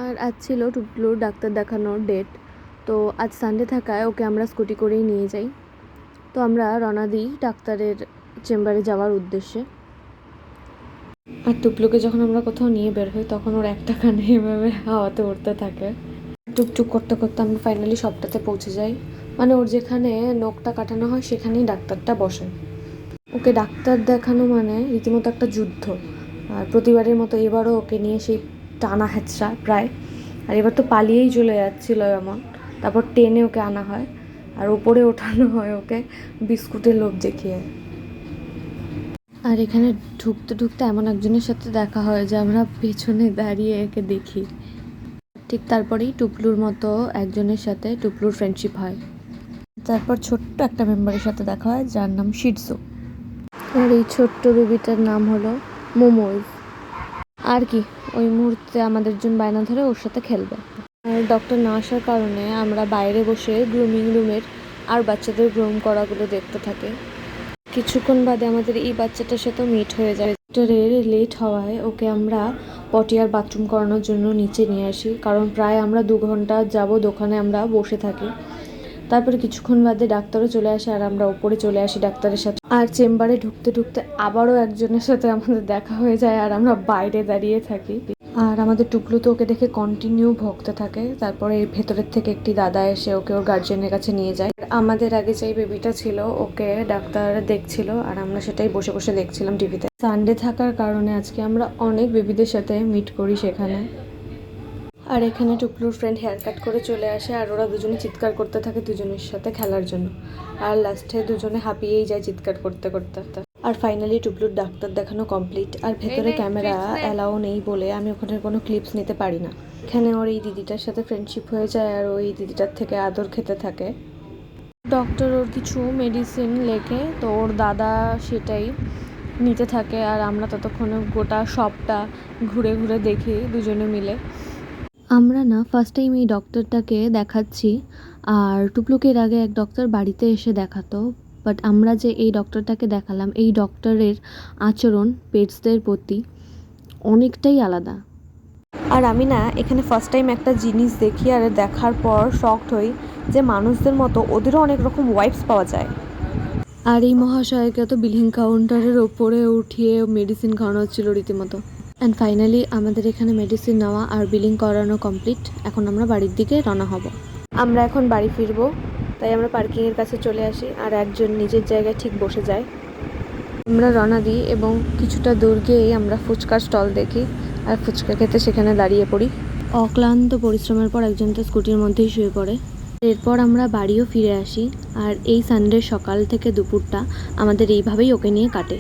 আর আজ ছিল টুকলুর ডাক্তার দেখানোর ডেট। তো আজ সানডে থাকায় ওকে আমরা স্কুটি করেই নিয়ে যাই। তো আমরা রওনা দিই ডাক্তারের চেম্বারে যাওয়ার উদ্দেশ্যে। আর টুকলুকে যখন আমরা কোথাও নিয়ে বের হই তখন ওর একটা কানে এভাবে হাওয়াতে উঠতে থাকে। টুকটুক করতে করতে আমরা ফাইনালি সবটাতে পৌঁছে যাই। মানে ওর যেখানে নখটা কাটানো হয় সেখানেই ডাক্তারটা বসে। ওকে ডাক্তার দেখানো মানে রীতিমতো একটা যুদ্ধ। আর প্রতিবারের মতো এবারও ওকে নিয়ে সেই টানা হেঁচড়া প্রায়। আর এবার তো পালিয়েই চলে যাচ্ছিলো এমন। তারপর টেনে ওকে আনা হয় আর ওপরে ওঠানো হয় ওকে বিস্কুটের লোভ দেখিয়ে। আর এখানে ঢুকতে ঢুকতে এমন একজনের সাথে দেখা হয় যে আমরা পেছনে দাঁড়িয়ে একে দেখি। ঠিক তারপরেই টুকলুর মতো একজনের সাথে টুকলুর ফ্রেন্ডশিপ হয়। তারপর ছোট্ট একটা মেম্বারের সাথে দেখা হয় যার নাম শিটজু। আর এই ছোট্ট বেবিটার নাম হলো মোমোজ। আর কি ওই মুহূর্তে আমাদের জন্য বায়না ধরে ওর সাথে খেলবে। আর ডক্টর না আসার কারণে আমরা বাইরে বসে গ্রুমিং রুমের আর বাচ্চাদের গ্রুম করাগুলো দেখতে থাকি। কিছুক্ষণ বাদে আমাদের এই বাচ্চাটার সাথেও মিট হয়ে যায়। ডক্টরের লেট হওয়ায় ওকে আমরা পটি আর বাথরুম করানোর জন্য নিচে নিয়ে আসি, কারণ প্রায় আমরা 2 ঘন্টা যাবৎ ওখানে আমরা বসে থাকি। তারপরে কিছুক্ষণ বাদে ডাক্তারও চলে আসে আর আমরা ওপরে চলে আসি ডাক্তারের সাথে। আর চেম্বারে ঢুকতে ঢুকতে আবারও একজনের সাথে আমাদের দেখা হয়ে যায় আর আমরা বাইরে দাঁড়িয়ে থাকি। আর আমাদের টুকলু তো ওকে দেখে কন্টিনিউ ভোগতে থাকে। তারপরে এর ভেতরের থেকে একটি দাদা এসে ওকে ওর গার্জিয়ানের কাছে নিয়ে যায়। আমাদের আগে যেই বেবিটা ছিল ওকে ডাক্তার দেখছিল আর আমরা সেটাই বসে বসে দেখছিলাম টিভিতে। সানডে থাকার কারণে আজকে আমরা অনেক বেবিদের সাথে মিট করি সেখানে। আর এখানে টুকলুর ফ্রেন্ড হেয়ার কাট করে চলে আসে আর ওরা দুজনে চিৎকার করতে থাকে দুজনের সাথে খেলার জন্য। আর লাস্টে দুজনে হাঁপিয়েই যায় চিৎকার করতে করতে। আর ফাইনালি টুকলুর ডাক্তার দেখানো কমপ্লিট। আর ভেতরে ক্যামেরা অ্যালাউ নেই বলে আমি ওখানে কোনো ক্লিপস নিতে পারি না। এখানে ওর এই দিদিটার সাথে ফ্রেন্ডশিপ হয়ে যায় আর ওই দিদিটার থেকে আদর খেতে থাকে। ডক্টর ওর কিছু মেডিসিন লেখে, তো ওর দাদা সেটাই নিতে থাকে আর আমরা ততক্ষণে গোটা শপটা ঘুরে ঘুরে দেখি দুজনে মিলে। আমরা না ফার্স্ট টাইম এই ডক্টরটাকে দেখাচ্ছি। আর টুকলুকে এর আগে এক ডক্টর বাড়িতে এসে দেখাতো, বাট আমরা যে এই ডক্টরটাকে দেখালাম এই ডক্টরের আচরণ পেটসদের প্রতি অনেকটাই আলাদা। আর আমি না এখানে ফার্স্ট টাইম একটা জিনিস দেখি আর দেখার পর শকড হই যে মানুষদের মতো ওদেরও অনেক রকম ওয়াইপস পাওয়া যায়। আর এই মহাশয়কে তো বিলিং কাউন্টারের ওপরে উঠিয়ে মেডিসিন খাওয়ানো হচ্ছিল রীতিমতো। অ্যান্ড ফাইনালি আমাদের এখানে মেডিসিন নেওয়া আর বিলিং করানো কমপ্লিট। এখন আমরা বাড়ির দিকে রওনা হব। আমরা এখন বাড়ি ফিরবো, তাই আমরা পার্কিংয়ের কাছে চলে আসি আর একজন নিজের জায়গায় ঠিক বসে যায়। আমরা রওনা দিই এবং কিছুটা দূর গিয়েই আমরা ফুচকার স্টল দেখি আর ফুচকা খেতে সেখানে দাঁড়িয়ে পড়ি। অক্লান্ত পরিশ্রমের পর একজন তো স্কুটির মধ্যেই শুয়ে পড়ে। এরপর আমরা বাড়িও ফিরে আসি আর এই সানডে সকাল থেকে দুপুরটা আমাদের এইভাবেই ওকে নিয়ে কাটে।